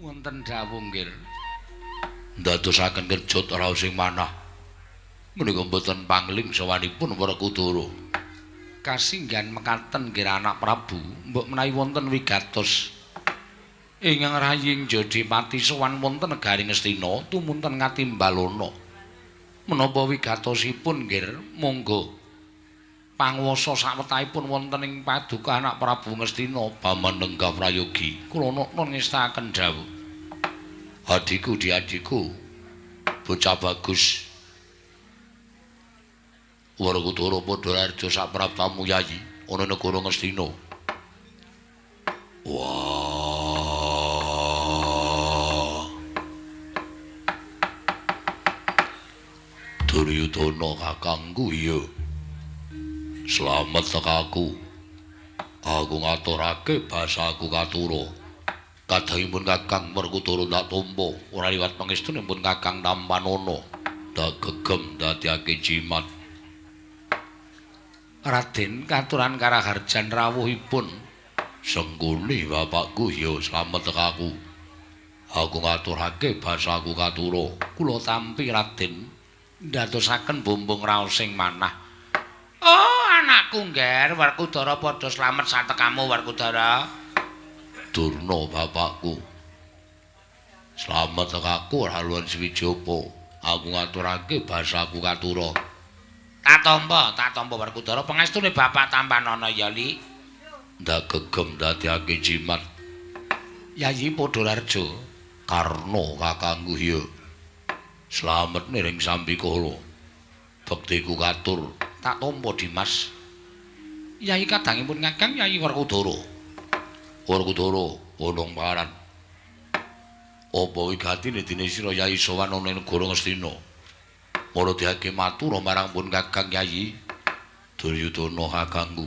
Wonten dawuh nggih. Ndadosaken kerja raos sing manah. Menika mboten pangling sawanipun Werkudara. Kasinggihan mekaten nggih anak Prabu, mbok menawi wonten wigatos ingkang raying Jodipati sowan wonten negaring Astina tumunten Ngatimbalana. Menapa wigatosipun nggih monggo panguwasa sawetahipun wonten ing paduka anak Prabu Ngastina Bamanengga Prayogi. Kula nun ngestaken dawuh. Adiku diadiku bocah bagus. Werkudara Padharjo sak praptamu yayi ana negara Ngastina. Wah. Duryudana kakangku iya. Slamet tekaku. Aku ngaturake basaku katura. Kadangipun Kakang Werkudara ndak tampa ora liwat pangestunipun Kakang Tampanana. Ndak gegem dadiake jimat. Raden katuran karaharjan rawuhipun. Sengguni bapakku ya slamet tekaku. Aku ngaturake basaku katura. Kula tampi Raden ndadosaken bumbung raos sing manah. Oh, anakku ngger, Werkudara padha slamet satekamu Werkudara. Durna bapakku. Slamet tekaku ora luwih swijapa. Aku ngaturake basaku katura. Tak tampa Werkudara pangestune Bapak Tampanana ya Li. Ndak gegem dadiake jimat. Yayi Padharjo Karna kakangku ya. Slamet ning sambikala. Bektiku katur, tak tampa Dimas. Yayi kadangipun Kakang Yayi Werkudara. Werkudara, wonong paran. Apa wigatine dene sira Yayi sowan ana negara Ngastina? Mula diake matur marang pun Kakang Yayi Duryudana kakangku.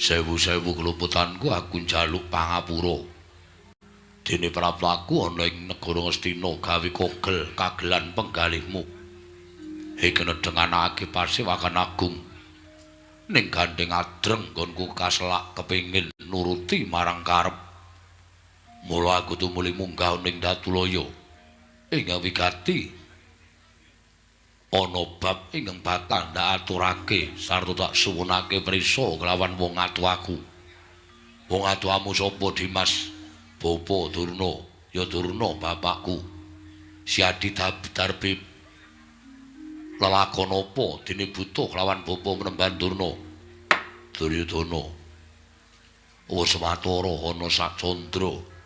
Sewu-sewu keluputanku aku njaluk pangapura. Dene praptaku ana ing negara Ngastina gawe kogel kagelan penggalihmu. Iki nedhenganake pasewakan agung. Ning gandeng adreng nggonku kaselak kepingin nuruti marang karep. Mula aku tumuli munggah ning Datulaya. Ingkang wigati ana bab ingkang bakal ndak aturake sarta tak suwunake prisa kelawan wong atuaku. Wong atuamu sapa Dimas? Bapa Durna, ya Durna bapakku. Siadi darbib lelakon apa dene butuh kelawan bapa menemban Durna? Duryudana. Wis watara ana sak candra.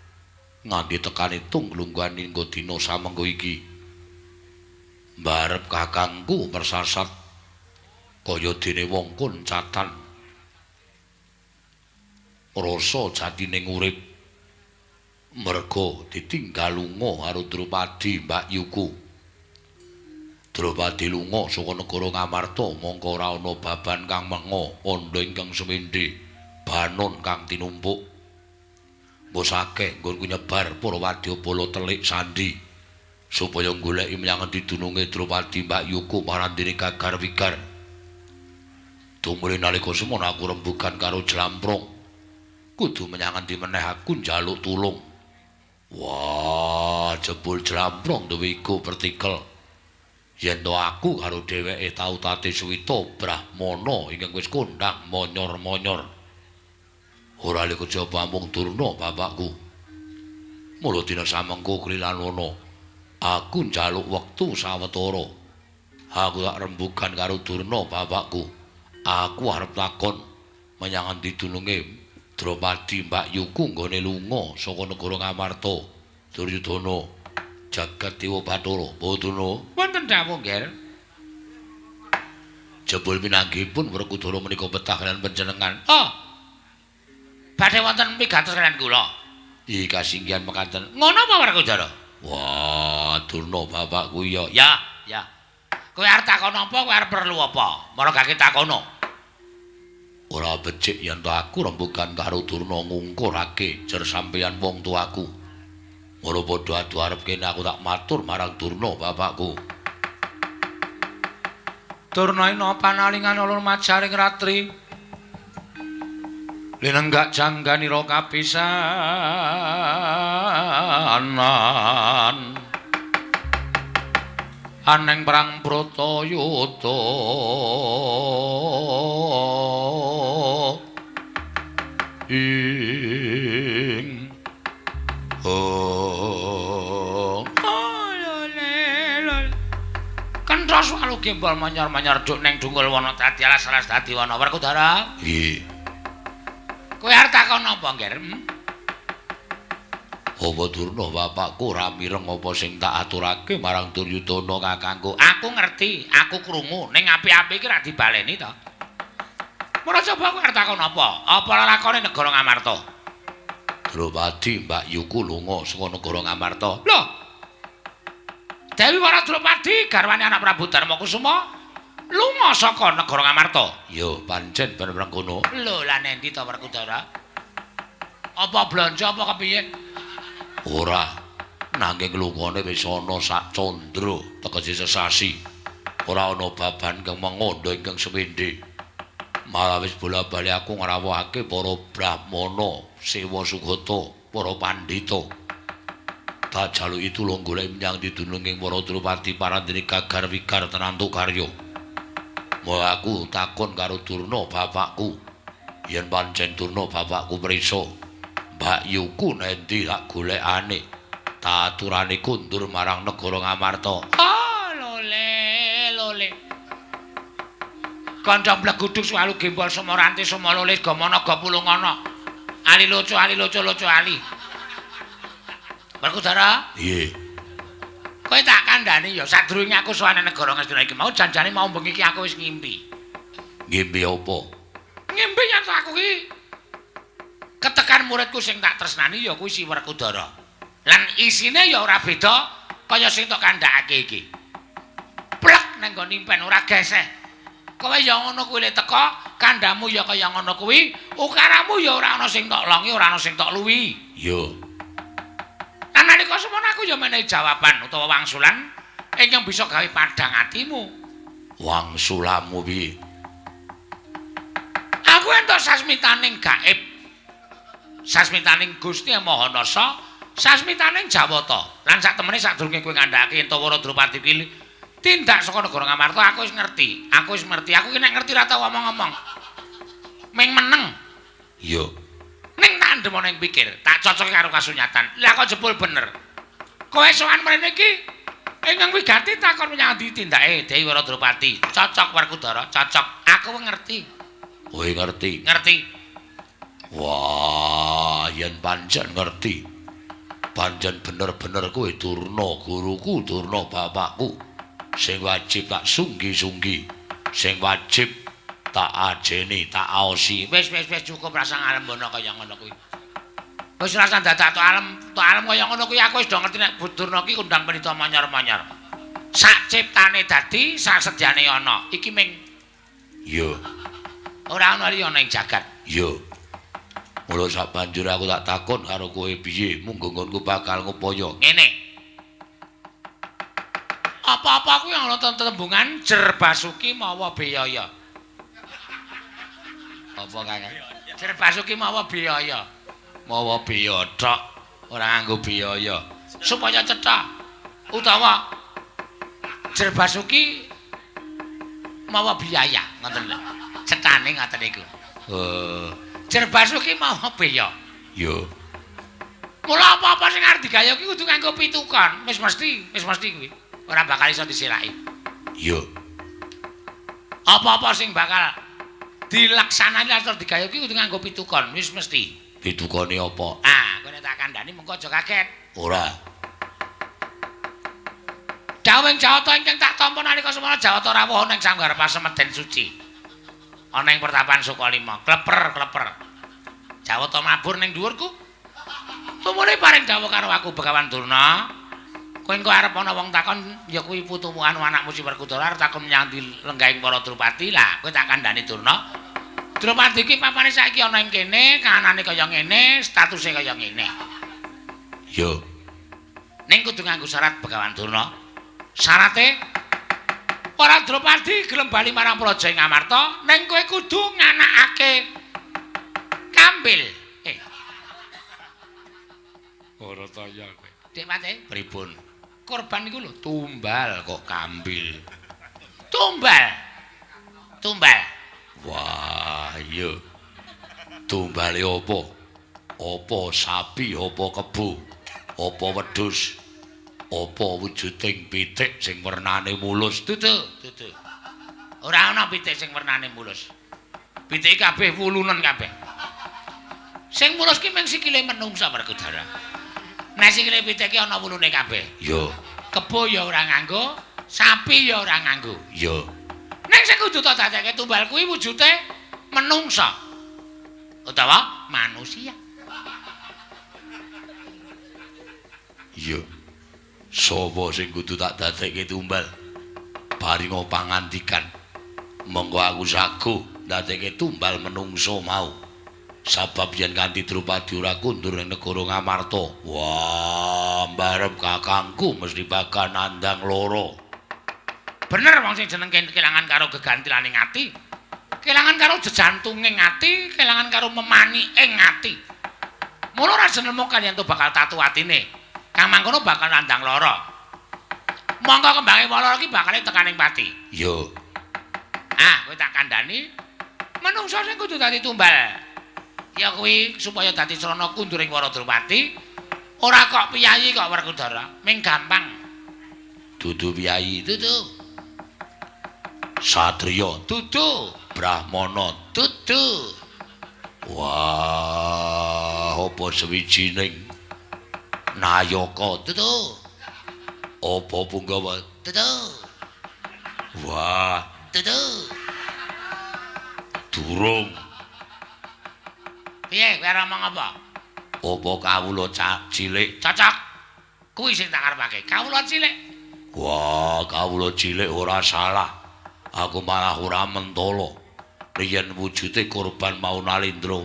Nganti tekani tunglungguhan ing dina samengko iki. Mbarep kakangku persasat kaya dene wong koncatan. Rasa jatining urip merga ditinggal lunga karo Drupadi Mbak Yuku. Drupadi lunga saka negara Ngamarta mongko ora ana baban kang menga andha ingkang semendhe banon kang tinumpuk. Bos akeh nggonku nyebar para wadyabala telik sandi supaya goleki menyang endi dununge Drupadi Mbak Yuku marandene Gagar Wigar. Tumuli nalika semono aku rembugan karo Jlamprong. Kudu menyang endi meneh aku njaluk tulung. Wah, jebul Jlamprong duwe iku partikel. Yen to aku karo dheweke tau tate suwita Brahmana ingkang wis kondhang monyor-monyor. Ora le kejaba mung Durna bapakku. Mula dina samengko Krilanwana aku njaluk wektu sawetara. Aku tak rembugan karo Durna bapakku. Aku arep takon menyang endi dununge Drupadi Mbak Yuku nggone lunga saka negara Ngamarta. Duryudana jagat dewa Bathara. Boduna wonten dawuh nggih. Jebul pinanggihipun Werkudara menika betah kaliyan panjenengan. Oh. Badhe wonten pigatos kaliyan kula. Iki kasinggihan mekaten. Ngono apa Werkudara? Wah, Durna bapakku ya. Ya. Kowe arep takon apa? Kowe arep perlu apa? Mara gak takono. Ora becik yen to aku rembugan karo Durna ngungkurake jer sampeyan wong tuaku. Mara padha adu arep kene aku tak matur marang Durna bapakku. Durna ina panalingan ulun majaring ratri. linenggak jangganira kapisanan aneng perang Bratayuda ing Kentha swalu gembol manyar-manyar duk ning Dungkul Wana dadi alas-alas dadi wana Werkudara. Nggih. Kowe arep takon apa, Nger? Apa Durna bapakku ora mireng apa sing tak aturake marang Duryudana kakangku? Aku ngerti, aku krungu, ning apik-apik iki ra dibaleni to. Mula coba kowe arep takon apa? Apa lakone negara Ngamarta? Dropadi Mbak Yuku lunga saka negara Ngamarta. Lho. Dewi Wara Dropadi garwane anak Prabu Darmakusuma lunga saka negara Ngamarta. Ya, pancen bener kono. Lho, lah nendi to Werkudara? Apa blanja apa kepiye? Ora, nanging lungane wis ana sak candra tegese sesasi. Ora ana baban kang mangondo ingkang semende. Malah wis bola-bali aku ngrawuhake para brahmana, Sewa Sugata, para pandhita. Tak jaluki tulung golek menyang didununging para Drupadi parandene gagar wigar tenantu karya. Mula aku takon karo Durna bapakku. Yen pancen Durna bapakku prisa, Mbak Yuku nendi tak golekane. Tak aturane kundur marang negara Ngamarta. Lole. Kanca bleguduk swalu gembol semoranti semolole gamana gapulungana. Ali loco ali. Werkudara? Nggih. Kowe tak kandhani ya sadurunge aku sowan negara Ngastina iki mau janjane mau bengi iki aku wis ngimpi. Ngimpi apa? Ngimpi yen aku iki ketekan muridku sing tak tresnani ya kuwi si Werkudara. Lan isine ya ora beda kaya sing tok kandhakake iki. Plek nang nggon impen ora geseh. Kowe ya ngono kuwi lek teka, kandhamu ya kaya ngono kuwi, ukaramu ya ora ana sing tok longi, ora ana sing tok luwi. Yo. Lan nalika semono aku ya menehi jawaban utawa wangsulan ingkang bisa gawe padhang atimu. Wangsulamu piye? Aku entuk sasmitaning gaib. Sasmitaning Gusti Mahanasa, sasmitaning Jawata. Lan sak temene sadurunge kowe ngandhakake ento Wara Drupadi pilih tindak saka negara Ngamarta aku wis ngerti. Aku ki nek ngerti ra tau omong-omong. Ming meneng. Iya. Ning tak ndem ana ing pikir, tak cocoke karo kasunyatan. Lah kok jebul bener. Kowe sowan mrene iki ingkang wigati takon menyang ndi tindake Dewi Wara Drupadi. Cocok Werkudara, cocok. Aku ngerti. Kowe ngerti? Ngerti. Wah, yen pancen ngerti. Pancen bener-bener kowe Durna guruku, Durna bapakku. Sing wajib tak sunggi-sunggi, sing wajib tak ajeni, tak aosi. Wis cukup rasa ngalem bono kaya ngono kuwi. Wis rasa dadak tok alem kaya ngono kuwi aku wis do ngerti nek Durna ki undang penita manyar-manyar. Sak ciptane dadi, sak sediane ana. Iki ming Yo. ora ana liya ning jagat. Yo. Mula sak banjur aku tak takon karo kowe piye munggo nggonku bakal ngupaya. Ngene. Apa-apa kuwi ana tembungan jer basuki mawa biaya. Apa Kakang? Jer basuki mawa biaya. Mawa biaya tok, ora nganggo biaya. Supaya cetha utawa jer basuki mawa biaya, ngoten lho. Cethane ngoten niku. Jer basuki mawa biaya. Yo. Mula apa-apa sing arep digayo ki kudu nganggo pitukan. Wis mesti kuwi. Ora bakal iso disilaki. Yo. Apa-apa sing bakal dilaksanani arep digayo ki kudu nganggo pitukan, wis mesti. Pitukane apa? Ah, kowe nek tak kandhani mengko aja kaget. Ora. Dawing Jawata ingkang tak tampa nalika semana Jawata rawuh ning sanggar Pasemeden suci. Ana ing pertapan Sukalima, kleper. Jawata mabur ning dhuwurku. Tumune paring dawuh karo aku Begawan Durna. Kowe engko arep ana wong takon ya kuwi putumu anu anakmu si Werkudara arep takon menyang lenggahing para Drupadi. Lah, kowe tak kandhani Durna. Drupadi iki papane saiki ana ing kene, kanane kaya ngene, statuse kaya ngene. Yo. Ning kudu nganggo syarat Begawan Durna. Syarate para Drupadi gelem bali marang Praja ing Ngamarta, ning kowe kudu nganakake kambil. Ora taya kowe. Dik Mate, Pripun? korban iku lho tumbal kok kambil. Tumbal. Wah, iya. Tumbale apa? Apa sapi, apa kebo, apa wedhus, apa wujuding pitik sing wernane mulus? Dudu. Ora ana pitik sing wernane mulus. Pitik kabeh wulunen kabeh. Sing mulus ki mung sikile menungsa Werkudara. Nek sikile pitik ki ana wulune kabeh. Ya, Kebo ya ora nganggo, sapi ya ora nganggo. ya. Nek sing kudu tak dadekke tumbal kuwi wujude menungsa. Utawa manusia. Iya. Sapa sing kudu tak dadekke tumbal? Paringa pangandikan. Monggo aku sagu dadekke tumbal menungso mau. Sabab yen kanthi Drupadi ora kundur ing negara Ngamarta. Wah, mbarep kakangku mesti bakal nandang loro. Bener wong sing jeneng kelangan karo gegantilaning ati. Kelangan karo jejantunging ati, kelangan karo memaniing ati. Mula ora jenemu kaliyan to bakal tatu atine. Kang mangkono bakal nandang lara. Monggo kembange wala iki bakal tekaning pati. Yo, Ah, kowe tak kandhani menungsa sing kudu dadi tumbal. Ya kuwi supaya dadi srana kunduring Wara Drupadi. Ora kok piyayi kok Werkudara, ming gampang. dudu piyayi, Dudu, satriya, dudu, brahmana. dudu. Wah, apa sewijining nayaka, Dudu, apa Punggawa? dudu, Wah, dudu. durung. Piye kowe arep ngomong apa? Apa kawula cilik? Cocok. Kuwi sing tak arepake. Kawula cilik. Wah, kawula cilik ora salah. Aku malah ora mentolo. Riyen wujude korban mau Nalindra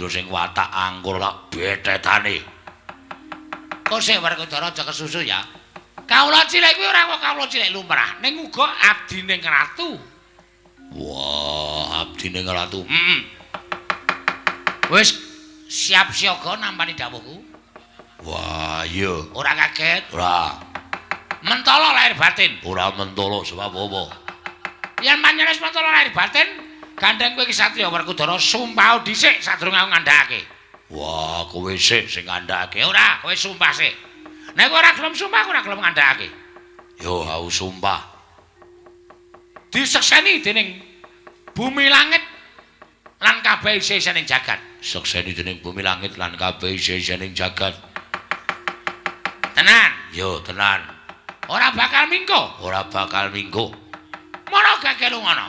sing watak angkur tak betetane. Kok sik Werkudara aja kesusu ya. Kawula cilik kuwi ora kok kawula cilik lumrah, ning uga abdining ratu. Wah, abdine ratu. Wis siap siaga nampani dawuhku. Wah, iya. Ora kaget. Ora, Mentala lahir batin. ora mentolo sebab apa? Yen panjenengan mentala lahir batin, gandeng kowe iki satriya Werkudara sumpah dhisik sadurunge aku ngandhakake. Wah, kowe sik sing ngandhakake. Ora, kowe sumpah sik. Nek kowe ora gelem sumpah, aku ora gelem ngandhakake. Yo, aku sumpah. Disekseni dening bumi langit lan kabeh isining jagat. Sekseni dening bumi langit lan kabeh isining jagat. Tenan, Yo, tenan. ora bakal mingko. Ora bakal minggu. Mono kakelu ngono.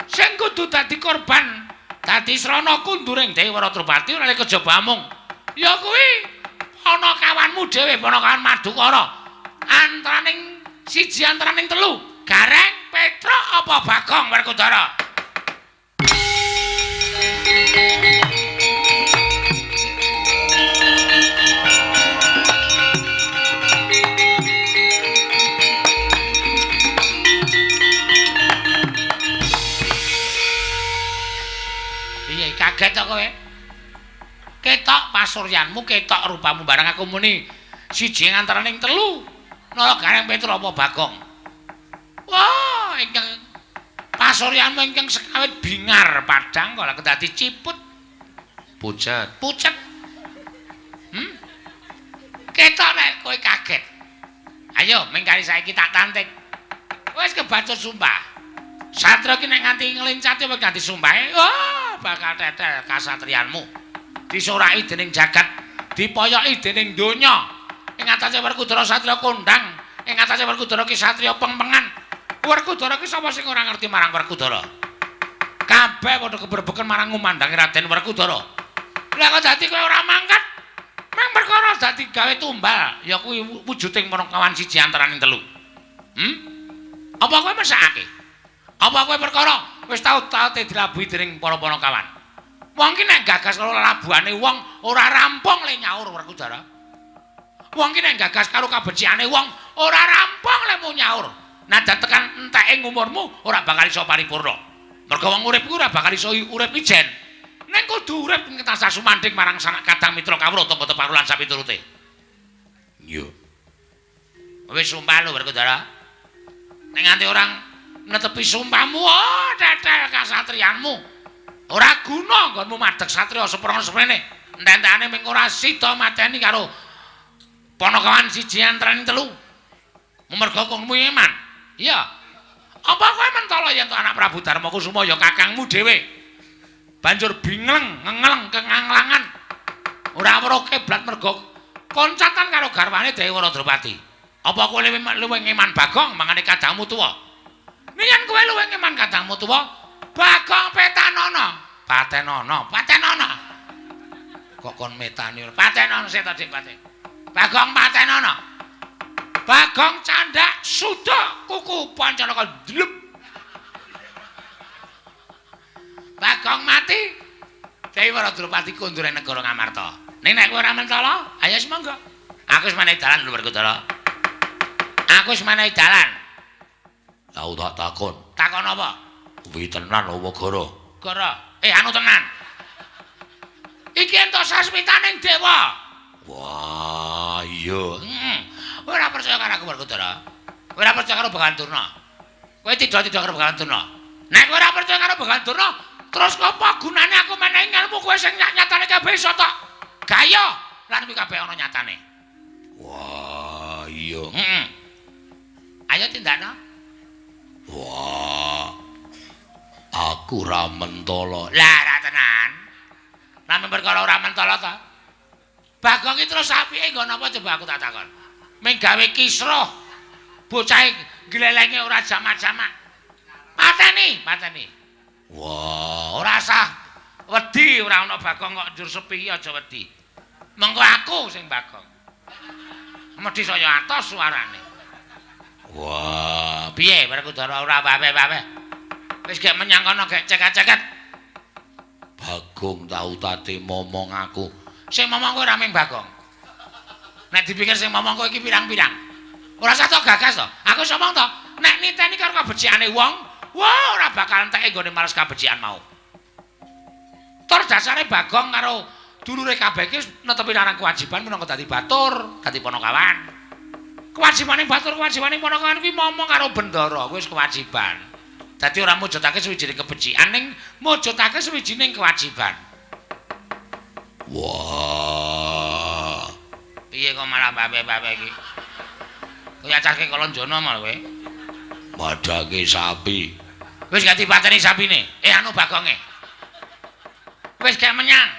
Sing kudu dadi korban, dadi srana kunduring Dewi Wara Drupadi ora kejaba mung. Ya kuwi ana kawanmu dhewe, ana kawan Madukara. Antaraning siji antaraning telu, Gareng, Petruk apa Bagong Werkudara? Piye kaget to kowe? Ketok pasuryanmu, ketok rupamu barang aku muni siji antaraning telu. Nala Gareng, Petruk apa Bagong? Wah, ingkang pasuryanmu ingkang sekawit bingar padang kok lak dadi ciput. Pucet. Ketok nek kowe kaget. Ayo, mengkari saiki tak tantik. Wis kebacut sumpah. Satria ki nek nganti ngelincati apa ganti sumpahe, wah, bakal tetel kasatriyanmu. Disoraki dening jagat, dipoyoki dening donya. Ing atase Werkudara Satria kondang, ing atase Werkudara ki Satria pengpengan. Werkudara ki sapa sing ora ngerti marang Werkudara? Kabeh padha keberbeken marang ngumandangi Raden Werkudara. Lah kok dadi kowe ora mangkat? Mang perkara dadi gawe tumbal, ya kuwi wujuding kawan siji antaraning telu. Apa kowe mesakake? Apa kowe perkara wis tau-taute dilabuhi dening para kawan? Wong ki nek gagas karo labuhane wong ora rampung le nyaur Werkudara. Wong ki nek gagas karo kabeciane wong ora rampung le mu nyaur. Najan tekan enteke umurmu ora bakal iso paripurna. Mergo wong urip ku ora bakal iso urip ijen. ning kudu urip ngetasa sumandhing marang sanak kadang mitra kawruh tangga teparu lan sapiturute. Yo. Wis sumpah lho Werkudara. Ning nganti orang netepi sumpahmu, oh tetel kasatriyanmu. Ora guna nggonmu madheg satriya seprene. Entek-entekane mung ora sida mateni karo Ponokawan siji antaraning telu. Merga kowe iman. Iya. Apa kowe mentala yen to anak Prabu Darma Kusuma ya kakangmu dhewe. Banjur bingleng, ngengleng kenganglangan. Ora weruh kiblat merga koncatan karo garwane Dewi Waradrawati. Apa kowe luwih ngeman Bagong mangane kadangmu tuwa? Yen kowe luwih ngeman kadangmu tuwa, Bagong Petanono. Patenono. Kok kon metani? Patenono seta Dik Pate. Bagong Patenono. Bagong Candak Suda kuku Pancanaka dlep. Bagong mati. Dewi Waradrawati kundure negara Ngamarta. Ning nek kowe ora mentala, ayo semangga. Aku wis menehi dalan lho Werkudara. Aku wis menehi dalan. Aku tak takon. Takon apa? Kuwi tenan apa gara? Gara. Anu tenan. Iki entuk sasmitaning dewa. Wah, iya. Ora percaya karo aku Werkudara. Ora percaya karo Baganturna. Kowe tidak karo Baganturna. Nek kowe ora percaya karo Baganturna, terus apa gunane aku menehi ilmu kowe sing nyatane kabeh iso tok gaya lan kuwi kabeh ana nyatane. Wah, iya. Ayo tindakno. Wah. Aku ra mentala. Lah ra tenan. Lamun perkara ora mentala ta. Bagong iki terus apike nggo napa coba aku tak takon. Ming gawe kisruh. Bocahe glelenge ora jamak-jamak. Mateni. Wah, ora sah. Wedi ora ana Bagong kok njur sepi aja wedi. Mengko aku sing Bagong. Medhi saya atos suarane. Wah, piye Werkudara ora bawe-bawe. Wis gek menyang kono gek ceket-ceket. Bagong tau tate momong aku. Sing momong kowe ora ming Bagong. Nek dipikir sing momong kowe iki pirang-pirang. Ora usah to gagas to. Aku wis omong to, nek niteni karo kabecikane wong, wah ora bakal enteke nggone males kabecikan mau. Tur dasare Bagong karo dulure kabeh iki netepi larang kewajiban minangka dadi batur, dadi Ponokawan. Kewajibaning batur, kewajibaning Ponokawan kuwi momong karo bendara, kuwi wis kewajiban. Dadi ora mujudake suwijining kebecikan ning mujudake suwijining kewajiban. Wah. Piye kok malah babe-babe iki? Kowe acake Kalonjono malah kowe. Madhake sapi. Wis gak dipateni sapine. Anu Bagonge. Wis gek menyang.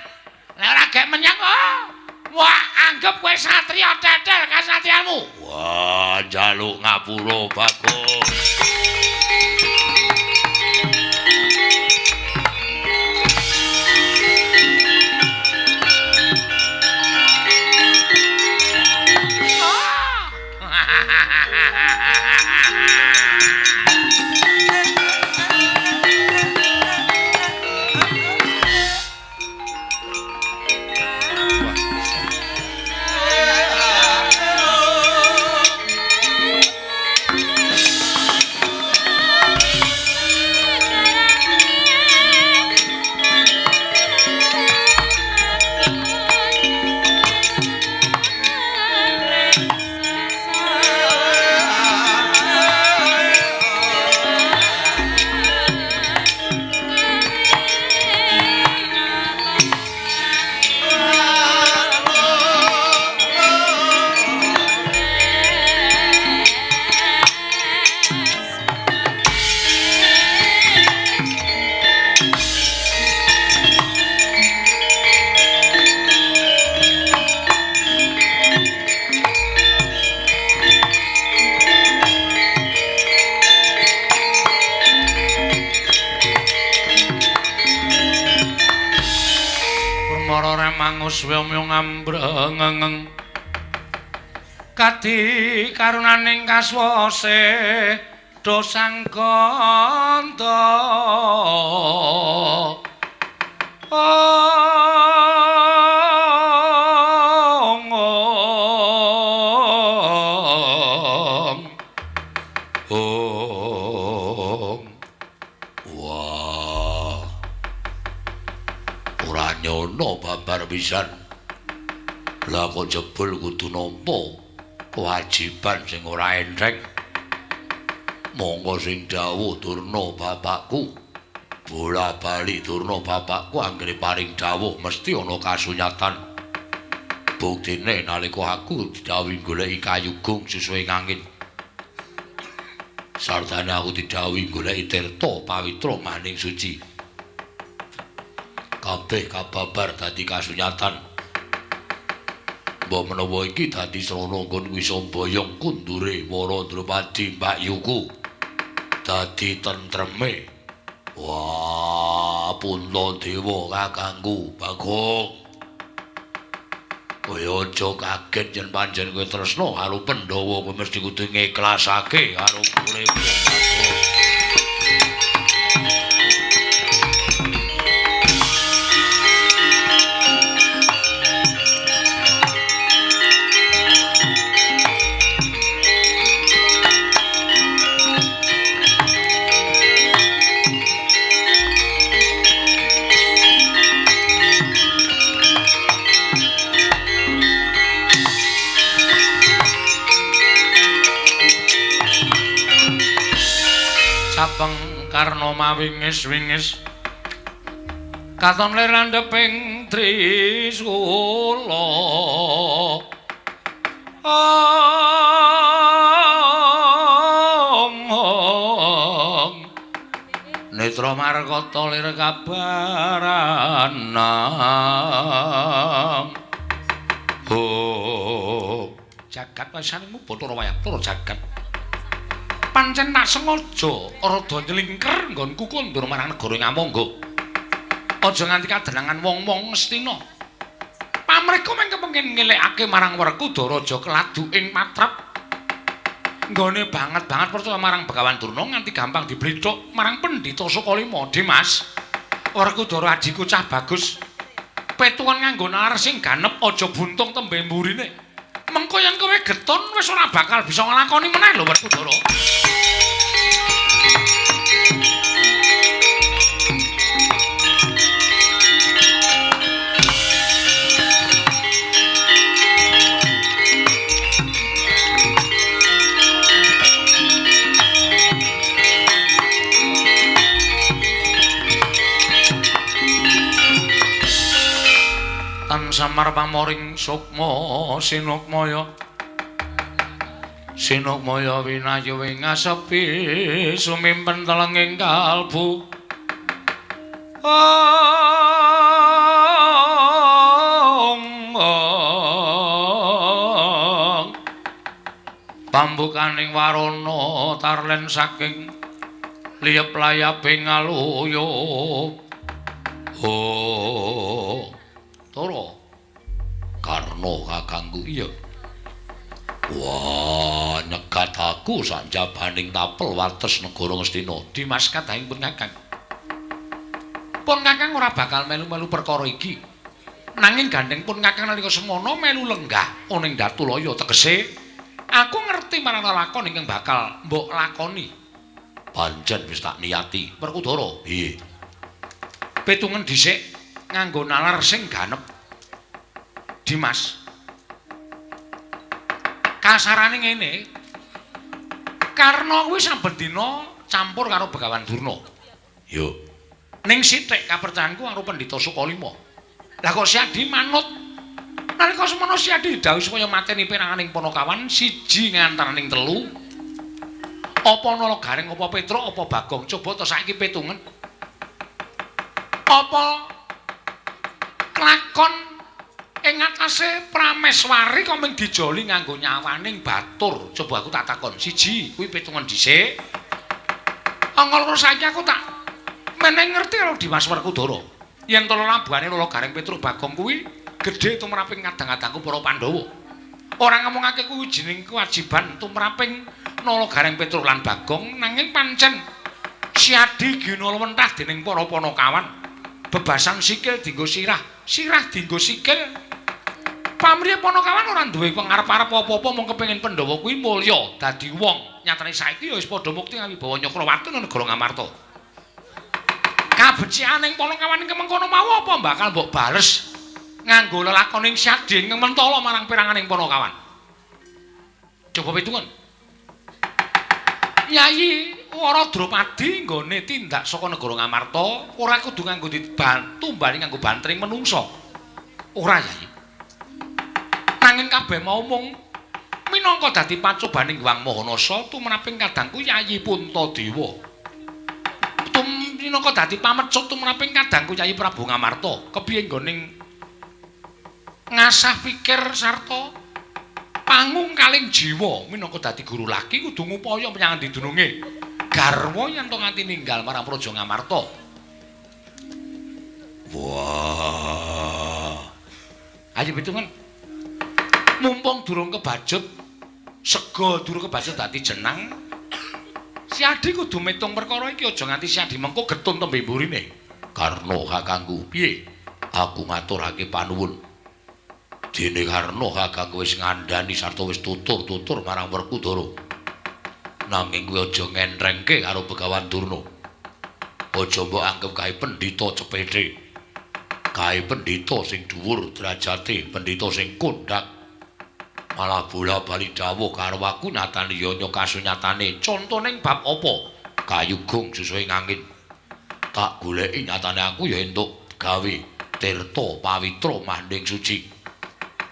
Lah ora gek menyang kok. Wah, anggap kowe satriya tetel kasatriyanmu. Wah, njaluk ngapura Bagong. Swemyong ambrengeng kadi karunaning kaswase dosang kanda pisan. Lah kok jebul kudu nampa kewajiban sing ora enteng. Monggo sing dawuh Durna bapakku. Bola-bali Durna bapakku anggere paring dawuh mesti ana kasunyatan. Buktine nalika aku didhawuhi goleki kayu gung sesuai ngangin. Sartane aku didhawuhi goleki tirta pawitra maning suci. Kabeh kababar dadi kasunyatan. Mbok menawa iki dadi srana nggon Wisombayong kundure Wara Drupadi Mbak Yuku. Dadi tentreme. Wah, punta dewa kakangku Bagong. Kowe aja kaget yen pancen kowe tresna karo Pandhawa kowe mesti kudu ngiklasake karo uripmu. Sapeng karna mawingis-wingis katon lerandheping Trisula Netra Markata lir kabaranang jagat wasanmu Bathara Wayapura jagat pancen tak sengaja rada nyelingker nggonku kondur marang negara Ngamangga. Aja nganti kadenangan wong-wong Ngastina. Pamreka mengke pengin ngelekake marang Werkudara Raja keladu ing matrap. Nggone banget-banget percaya marang Begawan Durna nganti gampang diblethuk marang Pendhita Sukalima. Dimas, Werkudara adhiku cah bagus. Petuan nganggo nalar sing ganep aja buntung tembe mburine. Mengko yen kowe geton wis ora bakal bisa nglakoni meneh lho Werkudara. Tan samar pamoring sukma sinukmaya sinukmaya winayu ing ngasepi sumimpen telenging kalbu pambukaning warana tarlen saking liyep layaping aluyup Tara Karna kakangku iya. Wah, nyegat aku sanjabaning tapel wates negara Ngastina. Dimas kadhahing pun Kakang. Pun Kakang ora bakal melu-melu perkara iki. Nanging gandeng pun Kakang nalika semono melu lenggah ana ing Datulaya tegese aku ngerti marang lakon ingkang bakal mbok lakoni. Pancen wis tak niyati, Werkudara. Piye? Petungen dhisik nganggo nalar sing ganep. Dimas. Kasarane ngene. Karna kuwi saben dina campur karo Begawan Durna. Yo. Ning sithik kapercayanku karo Pendhita Sukalima. Lah kok Siadi manut. Nalika semono Siadi didhawuhi supaya mateni peranganing Panakawan siji ngantaraning telu. Apa Nalagaring, apa Petruk, apa Bagong? Coba to saiki petungen. Apa kelakon ing atase Prameswari kok mung dijoli nganggo nyawaning batur. Coba aku tak takon. Siji, kuwi pitungan dhisik. Angka saiki aku tak meneng ngerti karo Dimas Werkudara. Yen to labuhane Nalagaring Petruk Bagong kuwi gedhe tumraping kadang-kadangku para Pandhawa. Ora ngomongake kuwi jining kewajiban tumraping Nalagaring Petruk lan Bagong nanging pancen Siadi ginulwentah dening para Panakawan. Bebasan sikil dienggo sirah, sirah dienggo sikil. Pamrih Panakawan ora duwe pangarep-arep apa-apa mung kepengin Pandhawa kuwi mulya dadi wong. Nyatane saiki ya wis padha mukti ngawibawa Nyakrawati nang negara Ngamarta. Kabecianing Panakawan ing mengkono mau apa bakal mbok bales nganggo lelakoning Syadi ingkang mentala marang piranganing Panakawan. Coba pitungan. Nyai Waradropadi nggone tindak saka negara Ngamarta ora kudu nganggo dibantu mbali nganggo bantring menungsa. Ora Yai. Nanging kabeh mau mung minangka dadi pacobaning Hyang Mahanasa tumraping kadangku Yayi Puntadewa. Minangka dadi pamecut tumraping kadangku Yayi Prabu Ngamarta kepiye nggoning ngasah pikir sarta pangung kaling jiwa minangka dadi guru laki kudu ngupaya menyang didununge garwa yen to nganti ninggal marang Praja Ngamarta. Wah. Ayo pitungan. Mumpung durung kebajet sega durung kebajet dadi jenang. Syadi kudu metung perkara iki aja nganti Syadi mengko getun tembe mburine. Karna kakangku, piye? Aku ngaturake panuwun. Dene Karna kakangku wis ngandhani sarta wis tutur-tutur marang Werkudara. Nanging kuwi aja ngentrengke karo Begawan Durna. Aja mbok anggap kae pendhita cepethe. Kae pendhita sing dhuwur derajate, pendhita sing kondhak. Malah bola-bali dawuh karo aku nyatane ya kasunyatane. Contone bab apa? Kayugung susuhe angin. Tak goleki nyatane aku ya entuk gawe tirta pawitra manding suci.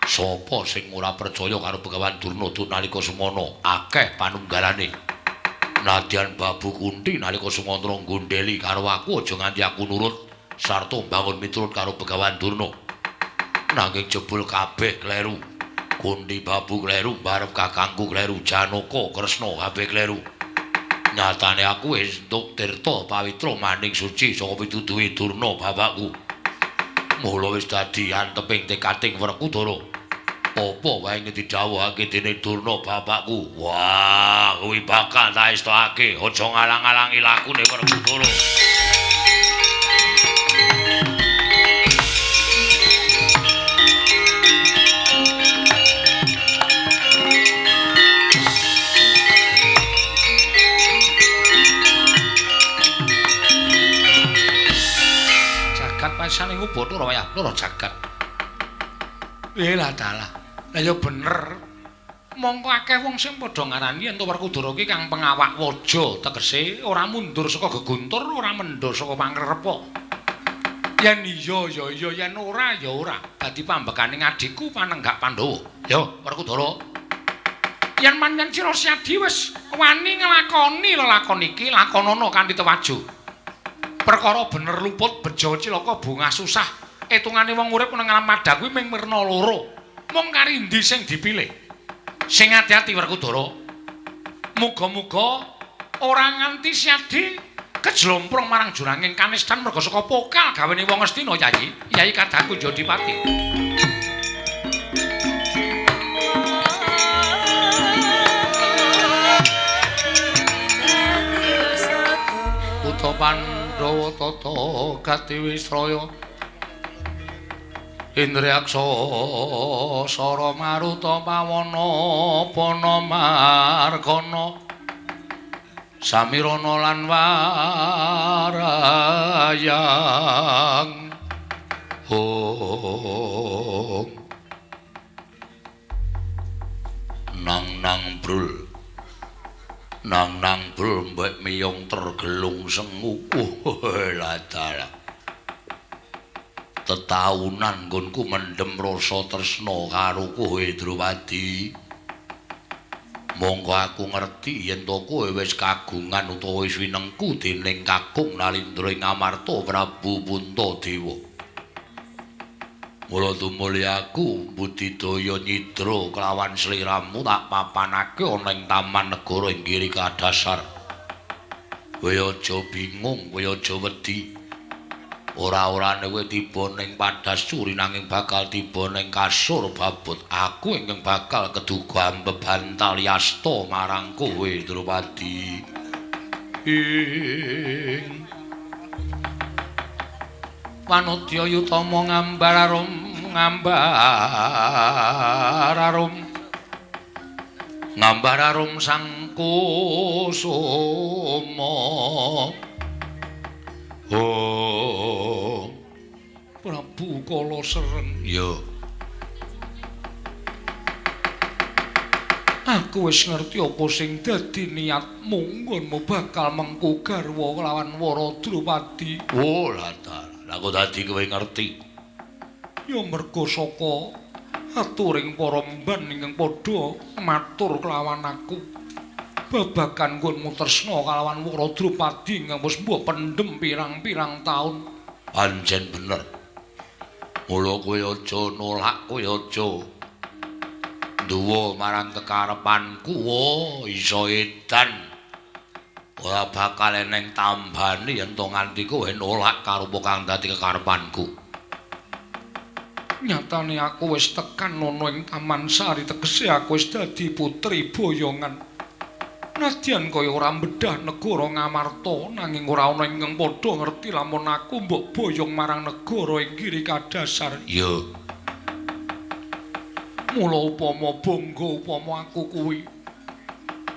Sapa sing ora percaya karo Begawan Durna nalika semana akeh panunggalane. Nadyan Babu Kunti nalika sumantara gondheli karo aku aja nganti aku nurut sarta mbangun miturut karo Begawan Durna. Nanging jebul kabeh kleru. Kunti Babu kleru, barep kakangku kleru, Janaka Kresna kabeh kleru. Nyatane aku wis entuk tirta pawitra maning suci saka pituduhe Durna bapakku. Mula wis dadi anteping tekating Werkudara. Apa wae ing didhawuhake dening Durna bapakku. Wah, kuwi bakal tak estokake. Aja ngalang-alangi lakune Werkudara. Jagat paisane Bathara wayah loro jagat. Lah dalah. Lah ya bener. Mongko akeh wong sing padha ngarani yen to Werkudara ki kang pengawak waja, tegese ora mundur saka geguntur, ora mendho saka pangrepa. Yen iya ya iya, yen ora ya ora. Dadi pambekaning adikku Panenggak Pandhawa. Ya, Werkudara. Yen manjen sira Syadi wis wani nglakoni lelakon iki, lakonana kanthi tewaju. Perkara bener luput bejo cilaka bungah susah. Etungane wong urip nang alam madha kuwi mung mirna loro. Mung karindi sing dipilih. Sing ati-ati Werkudara. Muga-muga ora nganti Syadi kejlomprong marang juranging kanistan merga saka pokal gawene wong Astina Yayi. Yayi kadangku Jodipati. Putra Pandhawa tata gati Wisraya. Indriaksa Sara Maruta Pawana Panamargana Samirana lan Warayang Nang brul mbek miyong tergelung sengu ladala tetaunan nggonku mendem rasa tresna karo kowe Drupadi. Monggo aku ngerti yen to kowe wis kagungan utawa wis winengku dening Kakung Nalindra ing Amarta Prabu Puntadewa. Mula tumulya aku budidaya nyidra kelawan sliramu tak papanake ana ing taman negara ing Giri Kadasar. Kowe aja bingung, kowe aja wedi. Ora-orane kowe tiba ning Padasuri nanging bakal tiba ning kasur babut aku ingkang bakal keduga bebantal yasta marang kowe Drupadi. Ing Wanudya Yutama ngambararum sang kusuma. Oh, Prabu Kala Sereng. Ya. Aku wis ngerti apa sing dadi niatmu nggonmu bakal mengku garwa lawan Wara Drupadi. Oh, latar. Lah kok dadi kowe ngerti? Ya merga saka aturing para mban ingkang padha matur kelawan aku. Babagan nggonmu tresna kalawan Wara Drupadi ingkang wis mbok pendhem pirang-pirang taun. Pancen bener. Mula kowe aja nolak, kowe aja duwa marang kekarepanku. Oh, iso edan. Ora bakal eneng tambani yen to nganti kowe nolak karo apa kang dadi kekarepanku. Nyatane aku wis tekan ana ing Taman Sari, tegese aku wis dadi putri boyongan. Nadyan kaya ora mbedah negara Ngamarta, nanging ora ana ingkang padha ngerti lamun aku mbok boyong marang negara ing Giri Kadasar. Ya. Mula upama bangga upama aku kuwi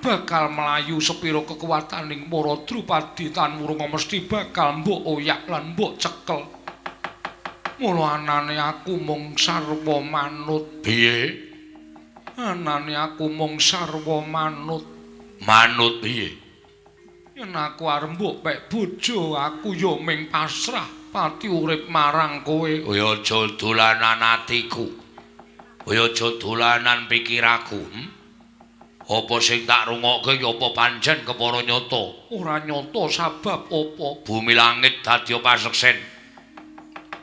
bakal melayu sepira kekuwataning para Drupadi Tanwurunga mesti bakal mbok oyak lan mbok cekel. Mula anane aku mung sarwa manut. Piye? Anane aku mung sarwa manut. Manut piye? Yen aku arep mbok pek bojo, aku ya ming pasrah pati urip marang kowe. Kowe aja dolanan atiku. Kowe aja dolanan pikiraku. Apa sing tak rungokke ya apa pancen kepara nyata? Ora nyata sabab apa? Bumi langit dadi paseksen.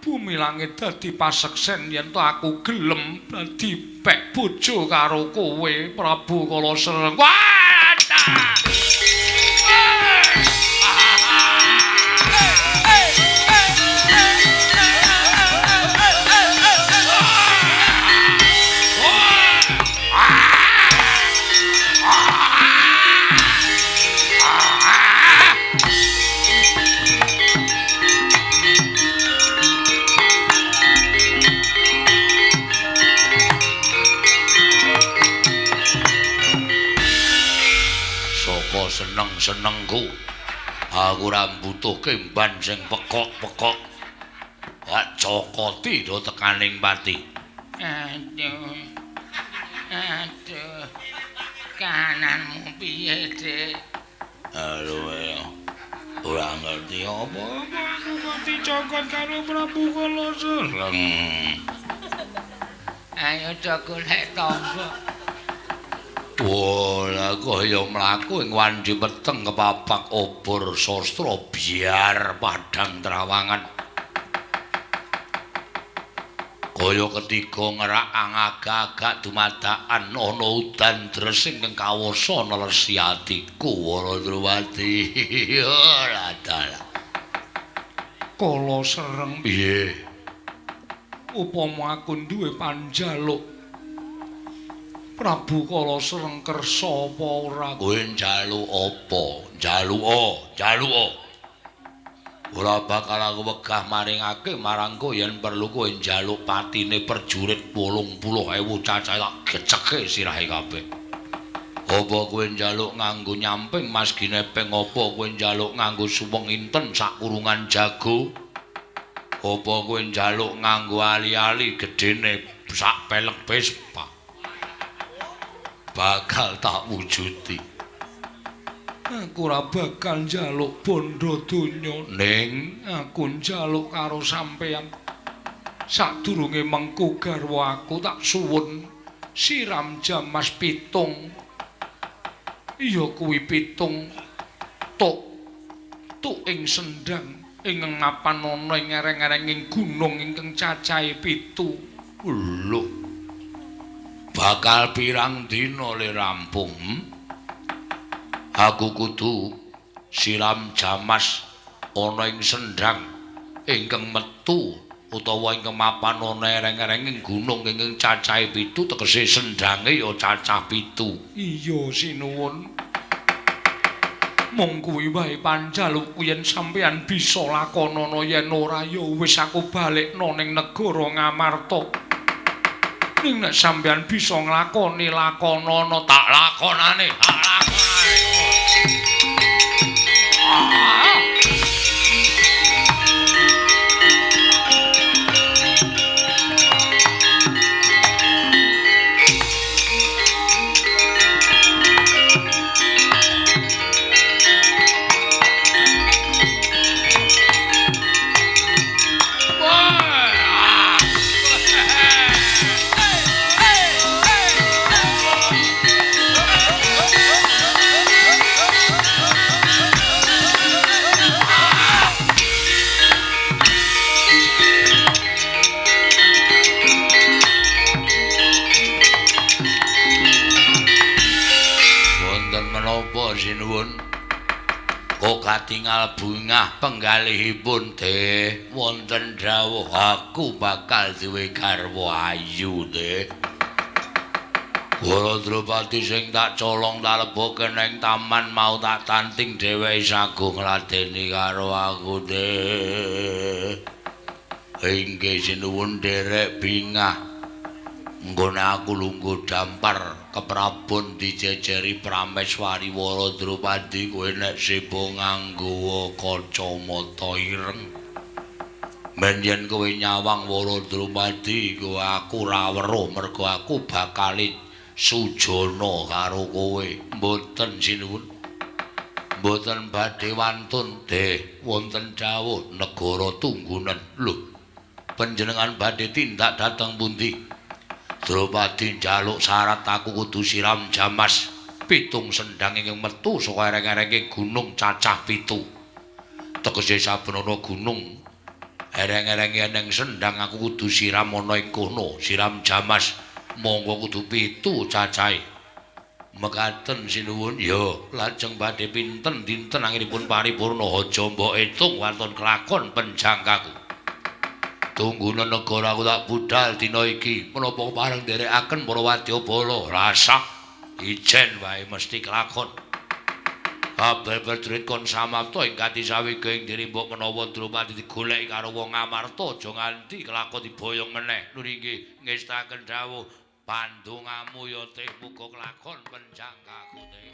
Bumi langit dadi paseksen yen to aku gelem dadi pek bojo karo kowe Prabu Kala Sereng. Wadah! Seneng-senengku aku ora mbutuhke mban sing pekok-pekok. Wak cokoti do tekaning pati. Aduh. Kananmu piye, Dik? Aduh. Ora ngerti apa-apa kok dicokot karo Prabu Kala Sereng. Ayo do golek tangga. Wala kaya mlaku ing wandi peteng kepapak obor sastra biar padhang trawangan. Kaya ketiga ngerak agak-agak dumadakan ana udan dresing ing kawasa nelesi atiku Wara Drupadi. Ora dalah. Kala Sereng Piye? upama aku duwe panjaluk Prabu Kala Sereng kersa apa ora? Kowe njaluk apa? Njaluk. Ora bakal aku wegah maringake marang kowe yen perlu kowe njaluk patine prajurit 80.000 cacahe tak geceke sirahe kabeh. Apa kowe njaluk nganggo nyamping Mas Ginepeng, apa kowe njaluk nganggo suweng inten sak kurungan jago? Apa kowe njaluk nganggo ali-ali gedene sak pelek Vespa? Bakal tak wujudi. Aku ora bakal njaluk bondo donya, Ning aku njaluk karo sampeyan. Sadurunge mengku garwa aku tak suwun siram jamas pitung. Iya kuwi pitung tuk ing sendang ingkang mapan ana ing ereng-erenging gunung ingkang cacahe 7. lho. Bakal pirang dina le rampung. Aku kudu siram jamas ana ing sendang ingkang metu utawa ingkang mapan ana ereng-erenging gunung ingkang cacahe 7, tegese sendange ya cacah 7. Iya sinuwun. Mung kuwi wae panjalukku yen sampeyan bisa lakonana, yen ora ya wis aku balekno ning negara Ngamarta. Ning nek sampeyan bisa nglakoni lakonana, tak lakonane. sinuwun. Kok katingal bungah penggalihipun de wonten dawuh aku bakal duwe garwa ayu de. Waradrupati sing tak colong tak leboken ing taman mau tak tanting dheweke sagung ngladeni karo aku de. Inggih sinuwun derek bingah. Nggone aku lungguh dampar keprabon dijejeri Prameswari Waradrupati kowe nek sibo nganggo kacamata ireng. Men yen kowe nyawang Waradrupati kowe aku ora weruh mergo aku bakal sujana karo kowe. Mboten sinuwun. Mboten badhe wantun de wonten dawuh negara tunggunen. Lho, panjenengan badhe tindak dhateng pundi? Drupadi njaluk syarat aku kudu siram jamas 7 sendhang ingkang metu saka ereng-erenge gunung cacah 7. Tegese saben ana gunung ereng-erenge eneng sendhang aku kudu siram ana ing kono, siram jamas monggo kudu 7 cacahe. Mekaten sinuwun ya, lajeng badhe pinten dinten anggenipun paripurna aja mbok etung wonten kelakon penjangkaku. Tunggunan negara aku tak budal dina iki menapa pareng nderekaken para wadyabala rasa ijen wae mesti kelakon. Kabeh prajurit kon samapta ing kanthi sawige ing dirimbok menawa Drupadi digoleki karo wong Amarta aja nganti kelakon diboyong meneh. Nur inggih ngestaken dawuh pandongamu ya teh muga kelakon penjangkaku teh.